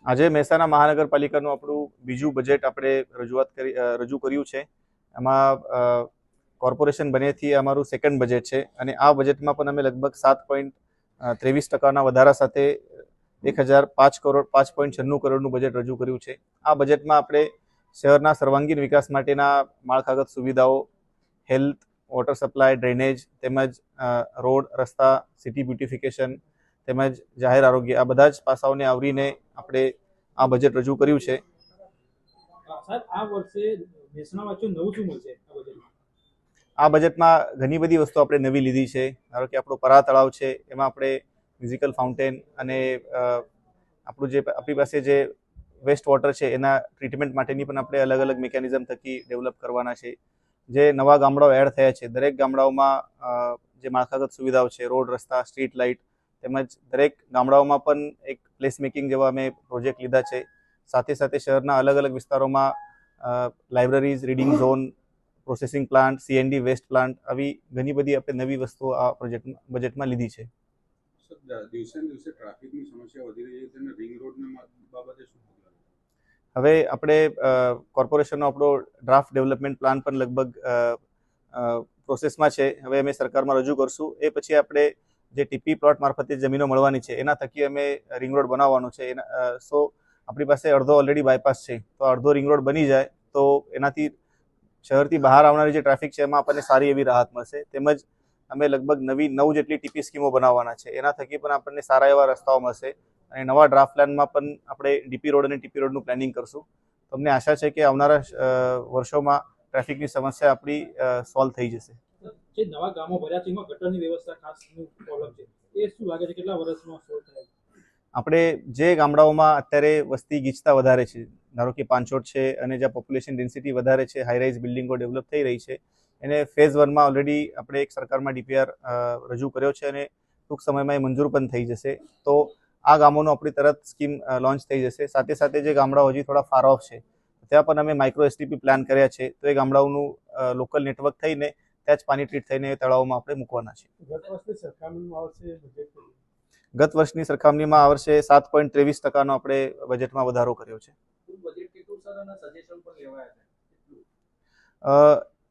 આજે મહેસાણા મહાનગરપાલિકાનું આપણું બીજું બજેટ આપણે રજૂ કર્યું છે. એમાં કોર્પોરેશન બનેથી અમારું સેકન્ડ બજેટ છે અને આ બજેટમાં પણ અમે લગભગ 7.23% વધારા સાથે 5.96 કરોડનું બજેટ રજૂ કર્યું છે. આ બજેટમાં આપણે શહેરના સર્વાંગીણ વિકાસ માટેના માળખાગત સુવિધાઓ, હેલ્થ, વોટર સપ્લાય, ડ્રેનેજ તેમજ રોડ, રસ્તા, સિટી બ્યુટિફિકેશન તેમજ જાહેર આરોગ્ય આ બધા જ પાસાઓને આવરીને આપણે આ બજેટ રજૂ કર્યું છે. આ બજેટમાં ઘણી બધી વસ્તુ આપણે નવી લીધી છે. ધારો કે આપણો પરા તળાવ છે, એમાં આપણે મ્યુઝિકલ ફાઉન્ટેન અને આપણી પાસે જે વેસ્ટ વોટર છે એના ટ્રીટમેન્ટ માટેની પણ આપણે અલગ અલગ મિકેનિઝમ થકી ડેવલપ કરવાના છે. જે નવા ગામડાઓ એડ થયા છે, દરેક ગામડાઓમાં જે માળખાગત સુવિધાઓ છે, રોડ, રસ્તા, સ્ટ્રીટ લાઇટ તેમજ દરેક ગામડાઓમાં પણ એક પ્લેસ મેકિંગ જેવા અમે પ્રોજેક્ટ લીધા છે. સાથે સાથે શહેરના અલગ અલગ વિસ્તારોમાં libraries, reading zone, processing plant, CND waste plant આવી ઘણી બધી આપણે નવી વસ્તુઓ આ બજેટમાં લીધી છે. દિવસે ને દિવસે ટ્રાફિકની સમસ્યા વધી રહી છે અને રિંગ રોડના બાબતે શું? હવે આપણે કોર્પોરેશનનો આપણો ડ્રાફ્ટ ડેવલપમેન્ટ પ્લાન પણ લગભગ પ્રોસેસમાં છે. હવે અમે સરકારમાં રજૂ કરશું. એ પછી આપણે જે ટીપી પ્લોટ મારફતે જમીનો મળવાની છે એના થકી અમે રિંગ રોડ બનાવવાનો છે. સો આપણી પાસે અડધો ઓલરેડી બાયપાસ છે, તો અડધો રિંગ રોડ બની જાય તો એનાથી શહેરથી બહાર આવનારી જે ટ્રાફિક છે એમાં આપણને સારી એવી રાહત મળશે. તેમજ અમે લગભગ 9 જેટલી ટીપી સ્કીમો બનાવવાના છે. એના થકી પણ આપણને સારા એવા રસ્તાઓ મળશે અને નવા ડ્રાફ્ટ પ્લાનમાં પણ આપણે ડીપી રોડ અને ટીપી રોડનું પ્લાનિંગ કરશું. તમને આશા છે કે આવનારા વર્ષોમાં ટ્રાફિકની સમસ્યા આપણી સોલ્વ થઈ જશે. જે નવા ગામો ભર્યા છે એમાં ગટરની વ્યવસ્થા ખાસ પ્રોબ્લેમ છે, એ શું લાગે છે કેટલા વર્ષમાં સોલ્વ થાય? આપણે જે ગામડાઓમાં અત્યારે વસ્તી ગીચતા વધારે છે, ધારો કે પાંચોટ છે અને જ્યાં પોપ્યુલેશન ડેન્સિટી વધારે છે, હાઈરાઇઝ બિલ્ડિંગો ડેવલપ થઈ રહી છે, એને ફેઝ 1માં ઓલરેડી આપણે એક સરકારમાં DPR રજૂ કર્યો છે અને ટૂંક સમયમાં એ મંજૂર પણ થઈ જશે. તો આ ગામોનો આપણી તરત સ્કીમ લોન્ચ થઈ જશે. સાથે સાથે જે ગામડાઓ હજી થોડા ફાર ઓફ છે ત્યાં પણ અમે માઇક્રો STP પ્લાન કર્યા છે. તો એ ગામડાઓનું લોકલ નેટવર્ક થઈને ત્યાં જ પાણી ટ્રીટ થઈને એ તળાવોમાં આપણે મૂકવાના છે. ગત વર્ષની સરખામણીમાં આ વર્ષે 7.23% આપણે બજેટમાં વધારો કર્યો છે.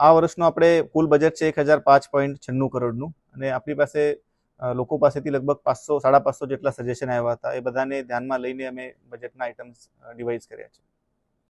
આ વર્ષનું આપણે કુલ બજેટ છે 1005.96 કરોડનું અને આપણી પાસે લોકો પાસેથી લગભગ 500-550 જેટલા સજેશન આવ્યા હતા. એ બધાને ધ્યાનમાં લઈને અમે બજેટના આઇટમ્સ ડિવાઇઝ કર્યા છે.